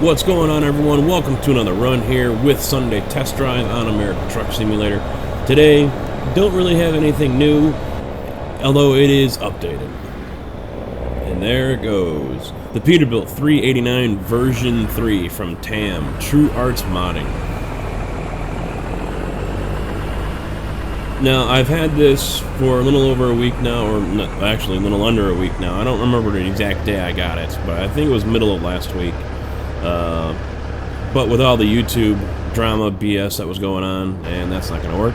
What's going on, everyone? Welcome to another run here with Sunday Test Drive on American Truck Simulator. Today, don't really have anything new, although it is updated. And there it goes. The Peterbilt 389 version 3 from TAM, True Arts Modding. Now, I've had this for a little over a week now, or not, actually a little under a week now. I don't remember the exact day I got it, but I think it was middle of last week. But with all the YouTube drama BS that was going on, and that's not going to work,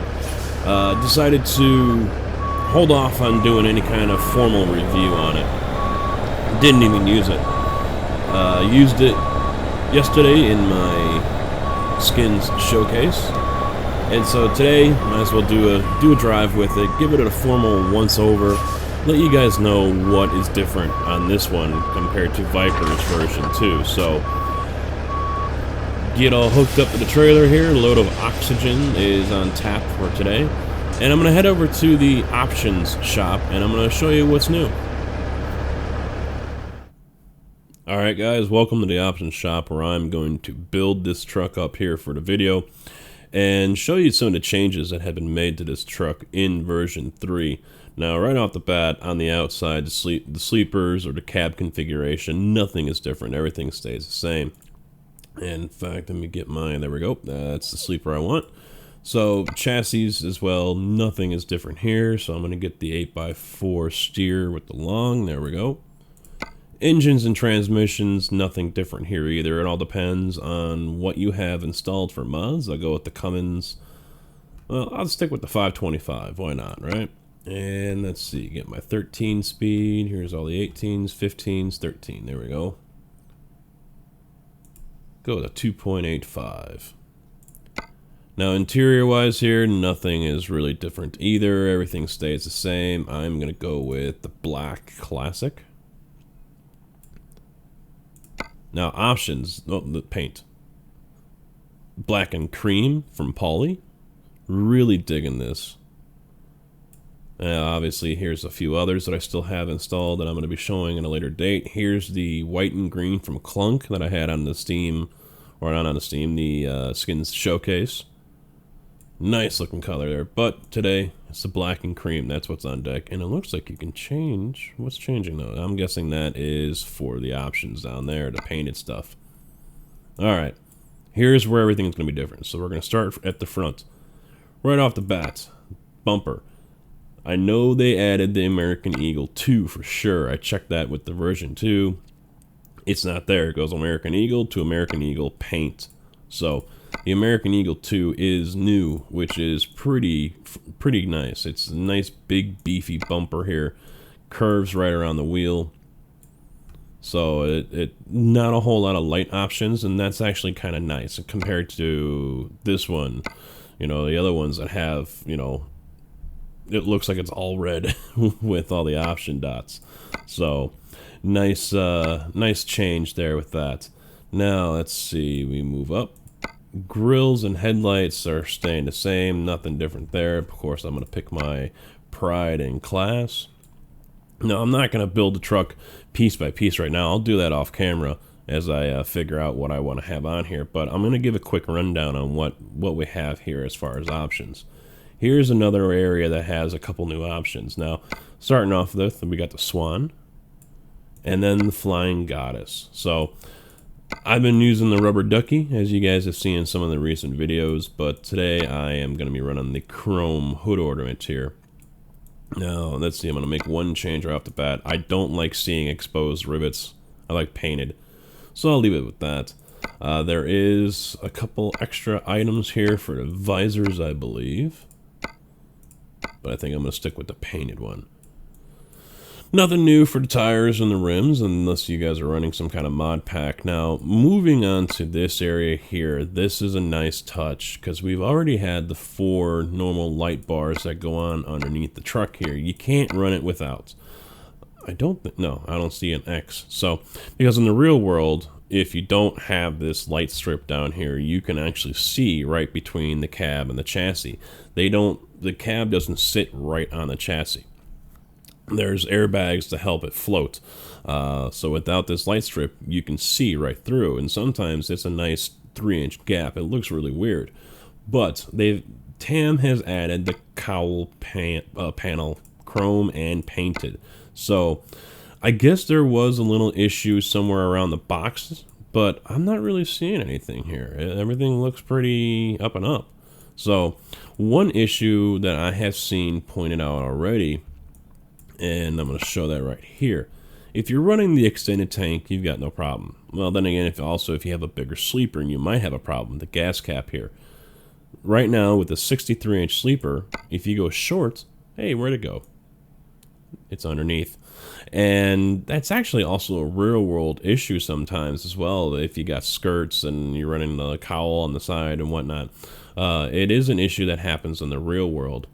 decided to hold off on doing any kind of formal review on it. Didn't even use it. Used it yesterday in my skins showcase, and so today might as well do a drive with it, give it a formal once over, let you guys know what is different on this one compared to Viper's version 2. So get all hooked up to the trailer here. A load of oxygen is on tap for today, and I'm going to head over to the options shop and I'm going to show you what's new. Alright guys, welcome to the options shop, where I'm going to build this truck up here for the video and show you some of the changes that have been made to this truck in version 3. Now, right off the bat, on the outside, the sleepers or the cab configuration, nothing is different. Everything stays the same. And in fact, let me get mine. There we go. That's the sleeper I want. So, chassis as well, nothing is different here. So I'm going to get the 8x4 steer with the long. There we go. Engines and transmissions, nothing different here either. It all depends on what you have installed for mods. I'll go with the Cummins. Well, I'll stick with the 525. Why not, right? And let's see, get my 13 speed. Here's all the 18s, 15s, 13. There we go. Go with a 2.85. Now, interior-wise here, nothing is really different either. Everything stays the same. I'm going to go with the Black Classic. Now, options, oh, the paint. Black and Cream from Poly. Really digging this. Obviously, here's a few others that I still have installed that I'm going to be showing in a later date. Here's the white and green from Clunk that I had on the Steam, or not on the Steam, the Skins Showcase. Nice looking color there, but today it's the black and cream. That's what's on deck, and it looks like you can change. What's changing though? I'm guessing that is for the options down there, the painted stuff. Alright, here's where everything's going to be different. So we're going to start at the front. Right off the bat, bumper. I know they added the American Eagle 2 for sure. I checked that with the version 2. It's not there. It goes American Eagle to American Eagle paint. So the American Eagle 2 is new, which is pretty nice. It's a nice big beefy bumper here. Curves right around the wheel. So it not a whole lot of light options, and that's actually kind of nice compared to this one. You know, the other ones that have, you know, it looks like it's all red with all the option dots. So nice nice change there with that. Now let's see, we move up. Grills and headlights are staying the same, nothing different there. Of course, I'm going to pick my pride in class. Now, I'm not going to build the truck piece by piece right now. I'll do that off camera as I figure out what I want to have on here. But I'm going to give a quick rundown on what we have here as far as options. Here's another area that has a couple new options. Now, starting off with, we got the Swan, and then the Flying Goddess. So I've been using the rubber ducky, as you guys have seen in some of the recent videos, but today I am going to be running the chrome hood ornament here. Now, let's see, I'm going to make one change right off the bat. I don't like seeing exposed rivets. I like painted. So I'll leave it with that. There is a couple extra items here for the visors, I believe. But I think I'm going to stick with the painted one. Nothing new for the tires and the rims, unless you guys are running some kind of mod pack. Now, moving on to this area here, this is a nice touch, because we've already had the 4 normal light bars that go on underneath the truck here. You can't run it without. I don't see an X. So, because in the real world, if you don't have this light strip down here, you can actually see right between the cab and the chassis. The cab doesn't sit right on the chassis. there's airbags to help it float. So without this light strip, you can see right through, and sometimes it's a nice 3-inch gap. It looks really weird, but TAM has added the cowl panel chrome and painted. So I guess there was a little issue somewhere around the boxes, but I'm not really seeing anything here. Everything looks pretty up and up. So one issue that I have seen pointed out already, and I'm going to show that right here. If you're running the extended tank, you've got no problem. Well, then again, if you have a bigger sleeper, you might have a problem. The gas cap here. Right now, with the 63-inch sleeper, if you go short, hey, where'd it go? It's underneath. And that's actually also a real-world issue sometimes as well. If you got skirts and you're running the cowl on the side and whatnot, it is an issue that happens in the real world.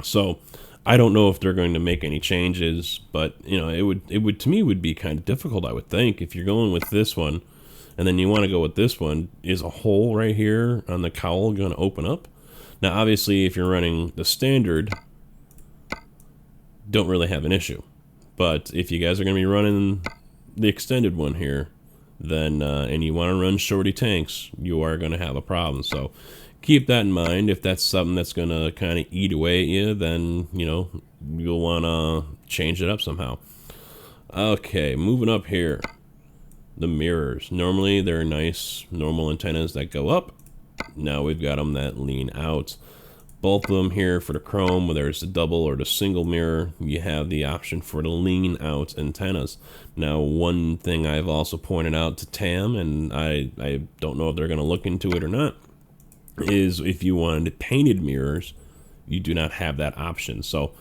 So I don't know if they're going to make any changes, but it would to me would be kind of difficult, I would think, if you're going with this one and then you want to go with this one. Is a hole right here on the cowl going to open up? Now obviously if you're running the standard, don't really have an issue, but if you guys are going to be running the extended one here, then and you want to run shorty tanks, you are going to have a problem. So keep that in mind. If that's something that's going to kind of eat away at you, then you'll want to change it up somehow. Okay, moving up here, the mirrors. Normally they're nice normal antennas that go up. Now we've got them that lean out. Both of them here for the chrome, whether it's the double or the single mirror, you have the option for the lean out antennas. Now, one thing I've also pointed out to TAM, and I don't know if they're going to look into it or not, is if you wanted painted mirrors, you do not have that option. So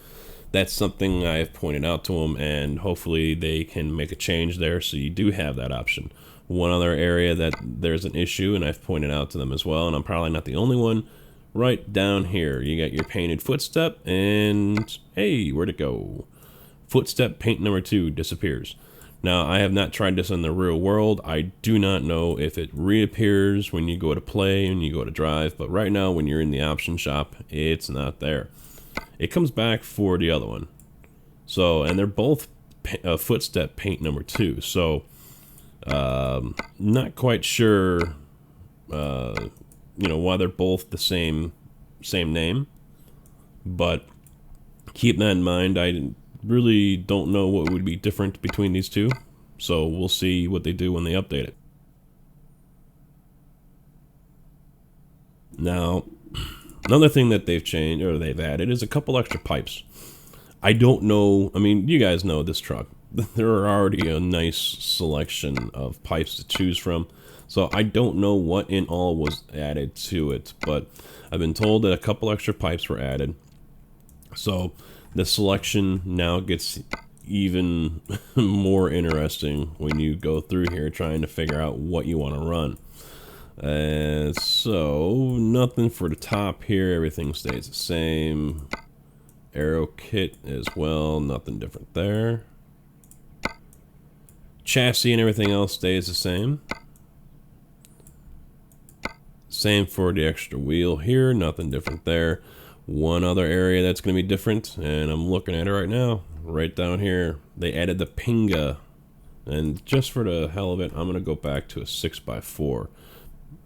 that's something I've pointed out to them, and hopefully they can make a change there so you do have that option. One other area that there's an issue, and I've pointed out to them as well, and I'm probably not the only one, right down here, you got your painted footstep, and hey, where'd it go? Footstep paint number 2 disappears. Now, I have not tried this in the real world. I do not know if it reappears when you go to play and you go to drive, but right now when you're in the option shop, it's not there. It comes back for the other one. So, and they're both footstep paint number 2. So, not quite sure why they're both the same name, but keep that in mind. I really don't know what would be different between these two, so we'll see what they do when they update it. Now, another thing that they've changed or they've added is a couple extra pipes. I don't know, I mean, you guys know this truck. There are already a nice selection of pipes to choose from. So I don't know what in all was added to it, but I've been told that a couple extra pipes were added. So the selection now gets even more interesting when you go through here trying to figure out what you want to run. So nothing for the top here. Everything stays the same. Arrow kit as well. Nothing different there. Chassis and everything else stays the same. Same for the extra wheel here, nothing different there. One other area that's going to be different, and I'm looking at it right now, right down here. They added the Pinga, and just for the hell of it, I'm going to go back to a 6x4.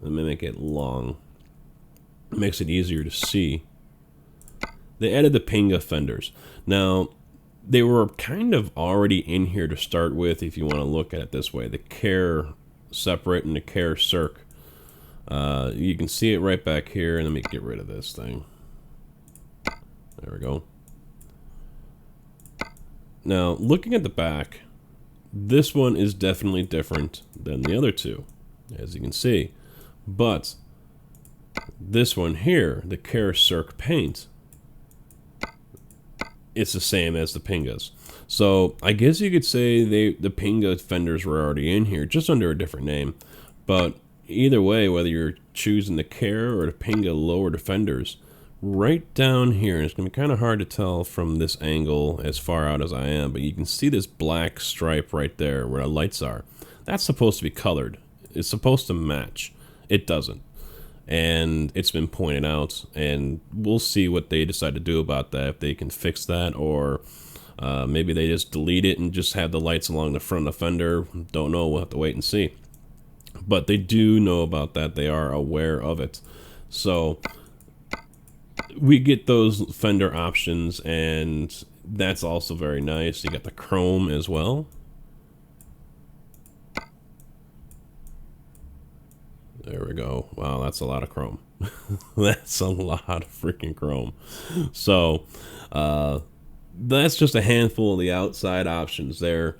Let me make it long. It makes it easier to see. They added the Pinga Fenders. Now, they were kind of already in here to start with, if you want to look at it this way. The Care separate and the Care circ. You can see it right back here, and let me get rid of this thing. There we go. Now, looking at the back, this one is definitely different than the other two, as you can see. But this one here, the Care Circ paint, it's the same as the Pingas. So I guess you could say the Pinga Fenders were already in here, just under a different name. But either way, whether you're choosing the Care or the Pinga lower defenders, right down here, and it's going to be kind of hard to tell from this angle as far out as I am, but you can see this black stripe right there where the lights are. That's supposed to be colored. It's supposed to match. It doesn't. And it's been pointed out, and we'll see what they decide to do about that, if they can fix that or Maybe they just delete it and just have the lights along the front of the fender. Don't know. We'll have to wait and see. But they do know about that. They are aware of it. So we get those fender options, and that's also very nice. You got the chrome as well. There we go. Wow, that's a lot of chrome. That's a lot of freaking chrome. So that's just a handful of the outside options there.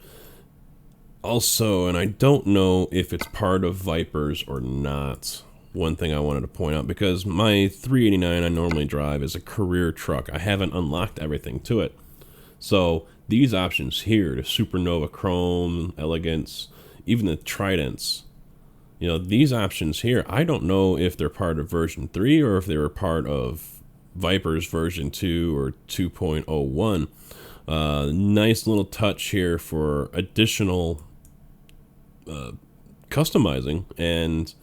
Also, and I don't know if it's part of Vipers or not, one thing I wanted to point out, because my 389 I normally drive is a career truck. I haven't unlocked everything to it. So these options here, the Supernova Chrome, Elegance, even the Tridents, you know, these options here, I don't know if they're part of version 3 or if they were part of Vipers version 2 or 2.01. Nice little touch here for additional customizing, and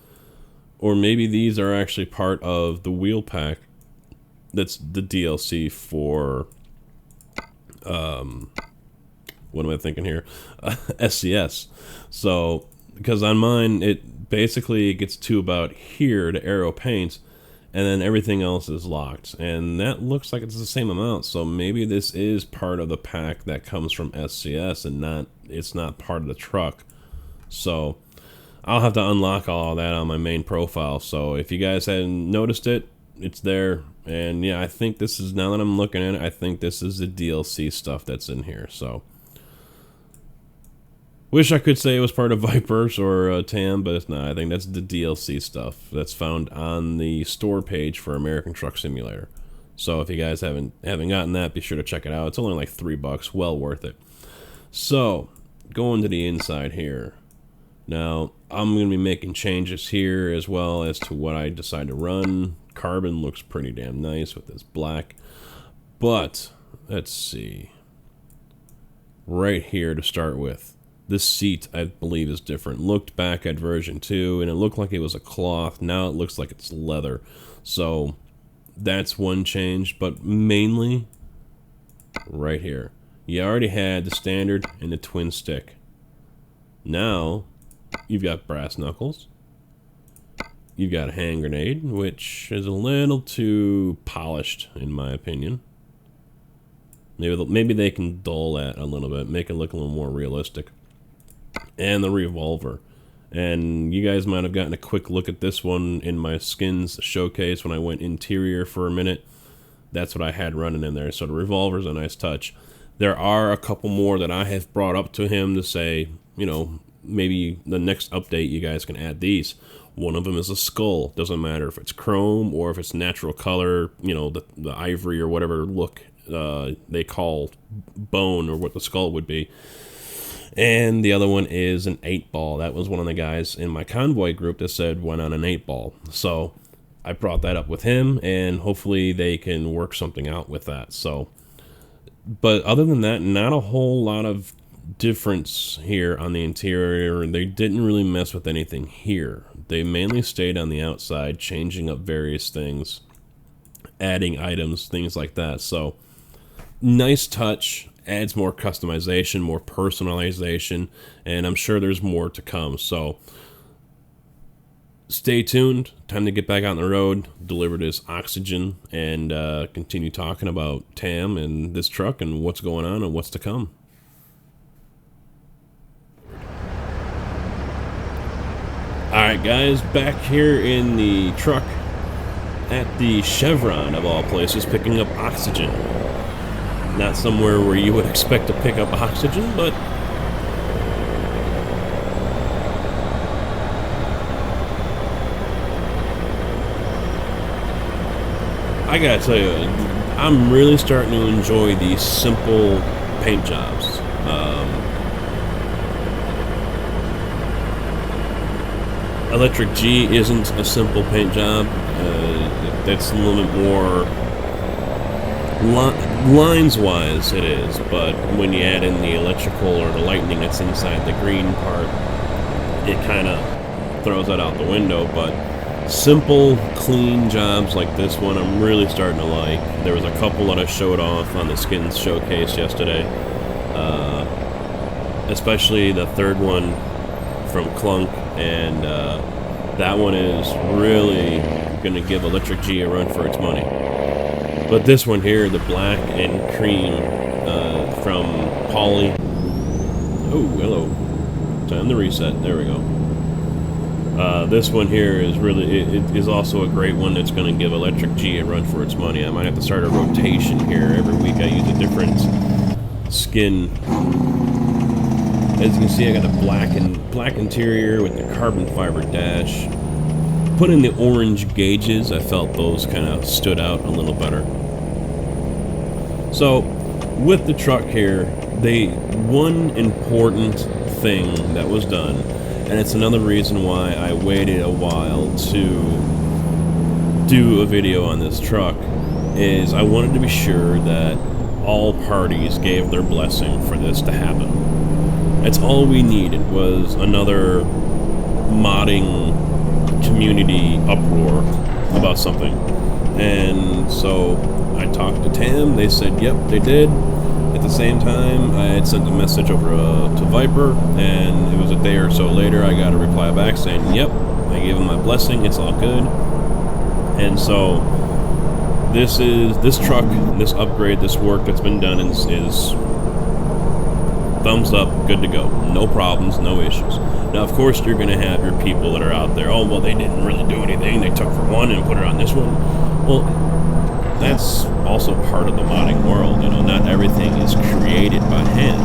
or maybe these are actually part of the wheel pack that's the DLC for what am I thinking here? SCS. So because on mine it basically gets to about here to aero paint, and then everything else is locked, and that looks like it's the same amount. So maybe this is part of the pack that comes from SCS and it's not part of the truck. So I'll have to unlock all that on my main profile. So if you guys hadn't noticed it, it's there. And yeah, I think this is, now that I'm looking at it, I think this is the DLC stuff that's in here. So wish I could say it was part of Vipers or TAM, but it's not. I think that's the DLC stuff that's found on the store page for American Truck Simulator. So if you guys haven't gotten that, be sure to check it out. It's only like $3, well worth it. So going to the inside here. Now, I'm going to be making changes here as well as to what I decide to run. Carbon looks pretty damn nice with this black. But, let's see. Right here to start with. This seat, I believe, is different. Looked back at version 2, and it looked like it was a cloth. Now it looks like it's leather. So, that's one change. But mainly, right here. You already had the standard and the twin stick. Now you've got brass knuckles. You've got a hand grenade, which is a little too polished, in my opinion. Maybe they can dull that a little bit, make it look a little more realistic. And the revolver. And you guys might have gotten a quick look at this one in my skins showcase when I went interior for a minute. That's what I had running in there. So the revolver's a nice touch. There are a couple more that I have brought up to him to say, you know, maybe the next update you guys can add these. One of them is a skull. Doesn't matter if it's chrome or if it's natural color, you know, the ivory or whatever look they call bone or what the skull would be. And the other one is an 8-ball. That was one of the guys in my convoy group that said went on an 8-ball. So I brought that up with him, and hopefully they can work something out with that. So, but other than that, not a whole lot of difference here on the interior. They didn't really mess with anything here. They mainly stayed on the outside, changing up various things, adding items, things like that. So nice touch, adds more customization, more personalization, and I'm sure there's more to come. So stay tuned. Time to get back out on the road, deliver this oxygen, and continue talking about TAM and this truck and what's going on and what's to come. Alright guys, back here in the truck at the Chevron of all places, picking up oxygen. Not somewhere where you would expect to pick up oxygen, but I gotta tell you, I'm really starting to enjoy these simple paint jobs. Electric G isn't a simple paint job. That's a little bit more lines-wise it is, but when you add in the electrical or the lightning that's inside the green part, it kind of throws that out the window. But Simple, clean jobs like this one I'm really starting to like. There was a couple that I showed off on the skins showcase yesterday. Especially the third one from Clunk, and that one is really going to give Electric G a run for its money. But this one here, the black and cream from Polly. Oh, hello. Time to reset. There we go. This one here is really, it is also a great one that's going to give Electric G a run for its money. I might have to start a rotation here. Every week I use a different skin. As you can see, I got a black interior with the carbon fiber dash. Put in the orange gauges. I felt those kind of stood out a little better. So, with the truck here, one important thing that was done, and it's another reason why I waited a while to do a video on this truck, is I wanted to be sure that all parties gave their blessing for this to happen. That's all we needed, was another modding community uproar about something. And so I talked to TAM, they said yep, they did. At the same time, I had sent a message over to Viper, and it was a day or so later I got a reply back saying yep, I gave him my blessing, it's all good. And so this truck, this upgrade, this work that's been done is thumbs up, good to go. No problems, no issues. Now, of course, you're going to have your people that are out there, oh, well, they didn't really do anything. They took from one and put it on this one. Well, that's also part of the modding world. You know, not everything is created by hand.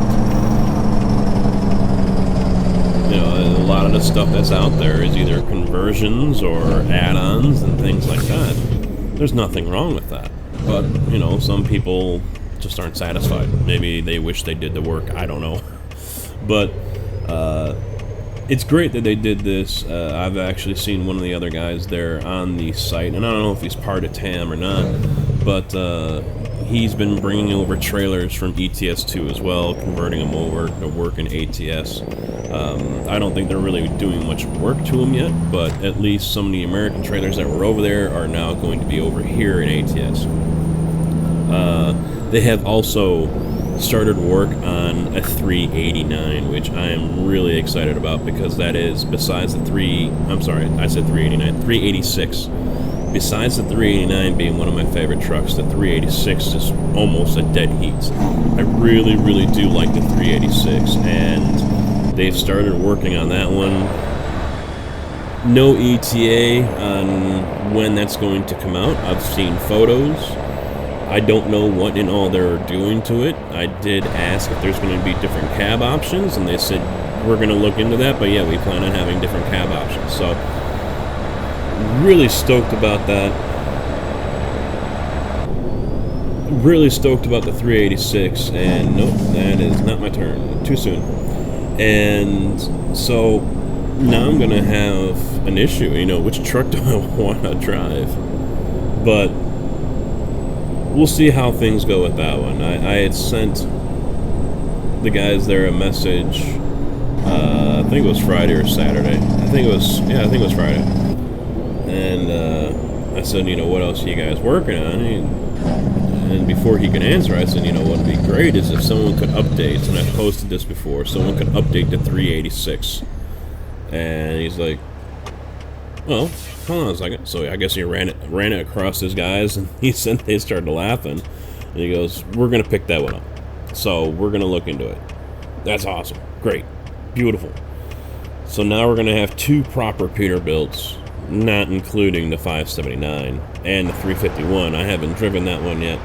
You know, a lot of the stuff that's out there is either conversions or add-ons and things like that. There's nothing wrong with that. But, you know, some people just aren't satisfied. Maybe they wish they did the work. I don't know. But it's great that they did this. I've actually seen one of the other guys there on the site, and I don't know if he's part of TAM or not, but he's been bringing over trailers from ETS2 as well, converting them over to work in ATS. I don't think they're really doing much work to them yet, but at least some of the American trailers that were over there are now going to be over here in ATS. They have also started work on a 389, which I am really excited about, because that is, besides the 386. Besides the 389 being one of my favorite trucks, the 386 is almost a dead heat. I really, really do like the 386, and they've started working on that one. No ETA on when that's going to come out. I've seen photos. I don't know what in all they're doing to it. I did ask if there's going to be different cab options, and they said, we're going to look into that, but yeah, we plan on having different cab options. So, really stoked about that. Really stoked about the 386, and nope, that is not my turn. Too soon. And so, now I'm going to have an issue. You know, which truck do I want to drive? But we'll see how things go with that one. I had sent the guys there a message, I think it was Friday or Saturday. I think it was Friday. And I said, you know, what else are you guys working on? And before he could answer, I said, you know, what would be great is if someone could update, and I've posted this before, someone could update the 386. And he's like, well, hold on a second. So I guess he ran it across his guys, and they started laughing. And he goes, we're going to pick that one up. So we're going to look into it. That's awesome. Great. Beautiful. So now we're going to have two proper Peterbilts, not including the 579 and the 351. I haven't driven that one yet.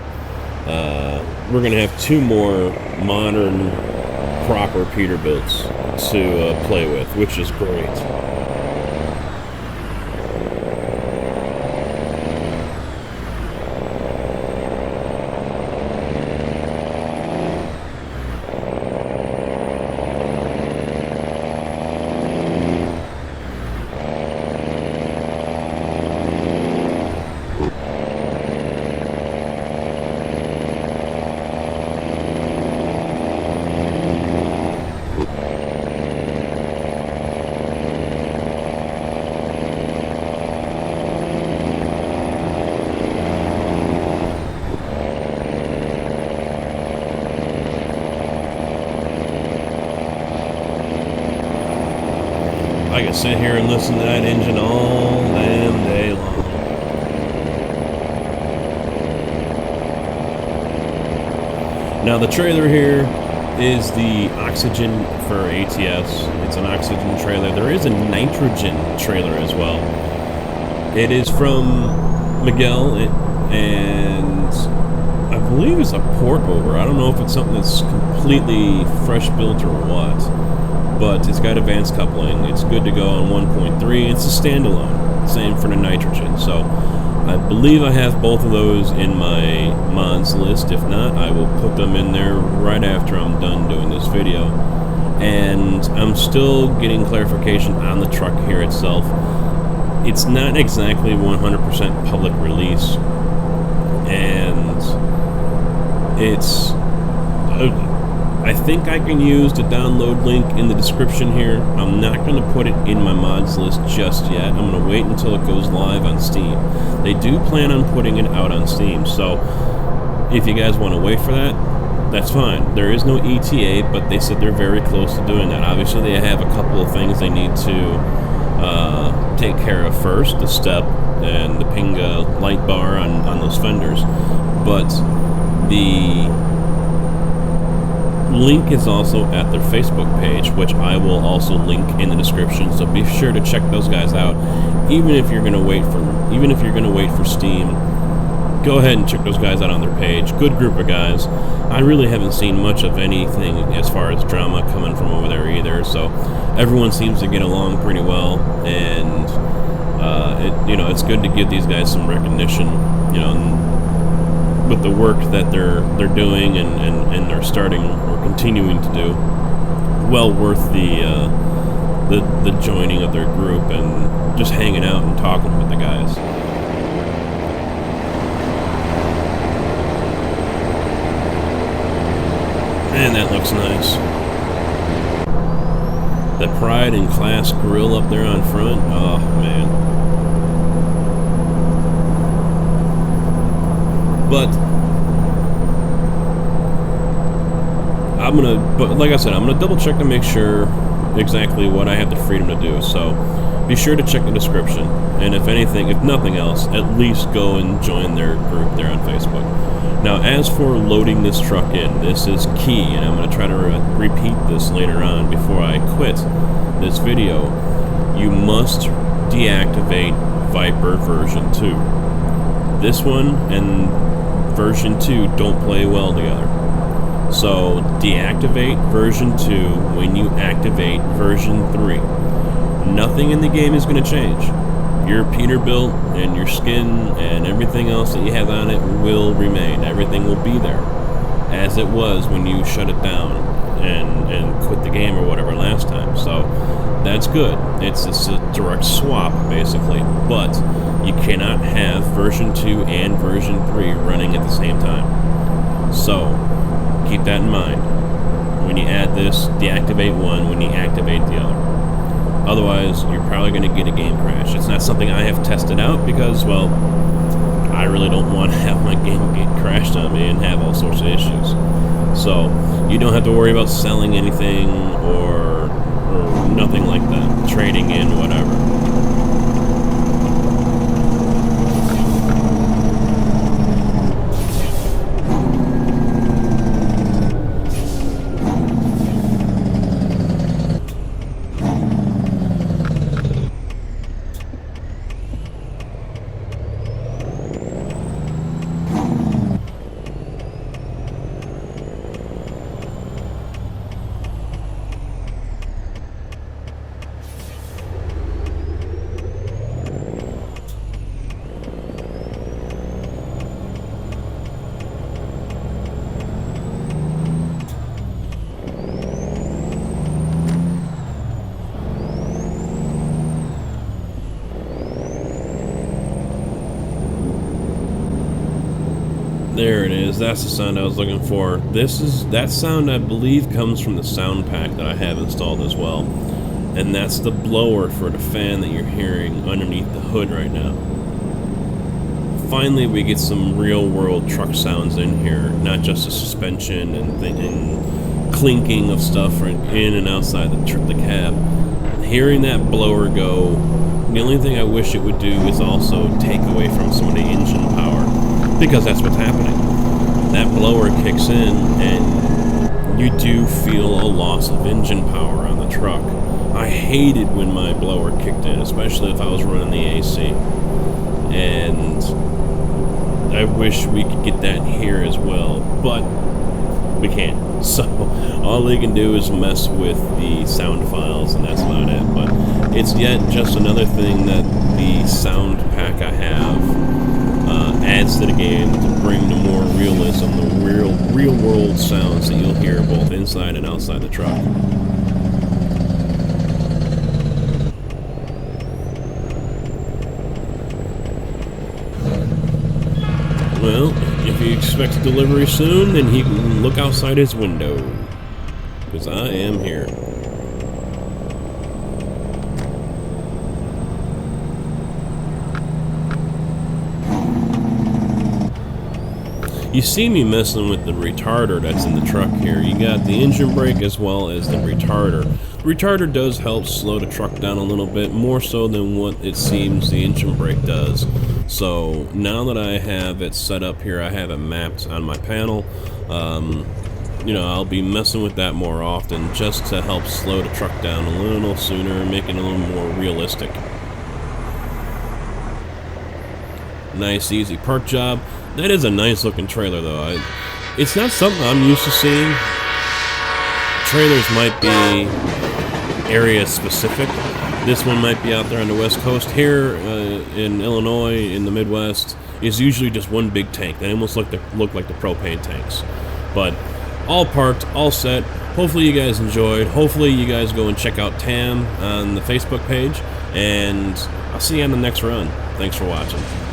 We're going to have two more modern, proper Peterbilts to play with, which is great. I could sit here and listen to that engine all damn day long. Now the trailer here is the oxygen for ATS. It's an oxygen trailer. There is a nitrogen trailer as well. It is from Miguel, and I believe it's a port over. I don't know if it's something that's completely fresh built or what, but it's got advanced coupling. It's good to go on 1.3. It's a standalone. Same for the nitrogen. So I believe I have both of those in my mods list. If not, I will put them in there right after I'm done doing this video. And I'm still getting clarification on the truck here itself. It's not exactly 100% public release, and it's I think I can use the download link in the description here. I'm not going to put it in my mods list just yet. I'm going to wait until it goes live on Steam. They do plan on putting it out on Steam, so if you guys want to wait for that, that's fine. There is no ETA, but they said they're very close to doing that. Obviously, they have a couple of things they need to take care of first, the step and the Pinga light bar on those fenders, but the link is also at their Facebook page, which I will also link in the description, so be sure to check those guys out. Even if you're going to wait for Steam, go ahead and check those guys out on their page. Good group of guys. I really haven't seen much of anything as far as drama coming from over there either, so everyone seems to get along pretty well, and it's good to give these guys some recognition, with the work that they're doing and they're starting or continuing to do. Well worth the joining of their group and just hanging out and talking with the guys. Man, that looks nice. The Pride and Class grill up there on front. Oh, man. But like I said, I'm gonna double check to make sure exactly what I have the freedom to do. So be sure to check the description, and if nothing else, at least go and join their group there on Facebook. Now, as for loading this truck in, this is key, and I'm going to try to repeat this later on before I quit this video. You must deactivate Viper version 2. This one and version 2 don't play well together. So deactivate version 2 when you activate version 3. Nothing in the game is going to change. Your Peterbilt and your skin and everything else that you have on it will remain. Everything will be there as it was when you shut it down and quit the game or whatever last time. So that's good. It's a direct swap basically, but you cannot have version 2 and version 3 running at the same time. So keep that in mind. When you add this, deactivate one when you activate the other. Otherwise, you're probably going to get a game crash. It's not something I have tested out because, well, I really don't want to have my game get crashed on me and have all sorts of issues. So, you don't have to worry about selling anything or nothing like that. Trading in, whatever. There it is. That's the sound I was looking for. That sound, I believe, comes from the sound pack that I have installed as well. And that's the blower for the fan that you're hearing underneath the hood right now. Finally, we get some real-world truck sounds in here, not just the suspension and clinking of stuff in and outside the cab. hearing that blower go, the only thing I wish it would do is also take away from some of the engine power, because that's what's happening. That blower kicks in and you do feel a loss of engine power on the truck. I hated when my blower kicked in, especially if I was running the AC. And I wish we could get that here as well, but we can't. So all they can do is mess with the sound files, and that's about it. But it's yet just another thing that the sound pack I have adds to the game to bring the more realism, the real world sounds that you'll hear both inside and outside the truck. Well, if he expects delivery soon, then he can look outside his window, because I am here. You see me messing with the retarder that's in the truck here. You got the engine brake as well as the retarder. The retarder does help slow the truck down a little bit, more so than what it seems the engine brake does. So now that I have it set up here, I have it mapped on my panel, you know, I'll be messing with that more often just to help slow the truck down a little sooner, make it a little more realistic. Nice, easy park job. That is a nice looking trailer though. It's not something I'm used to seeing. Trailers might be area specific. This one might be out there on the west coast. Here in Illinois, in the Midwest, is usually just one big tank. They almost look like the propane tanks. But all parked, all set. Hopefully you guys enjoyed. Hopefully you guys go and check out TAM on the Facebook page. And I'll see you on the next run. Thanks for watching.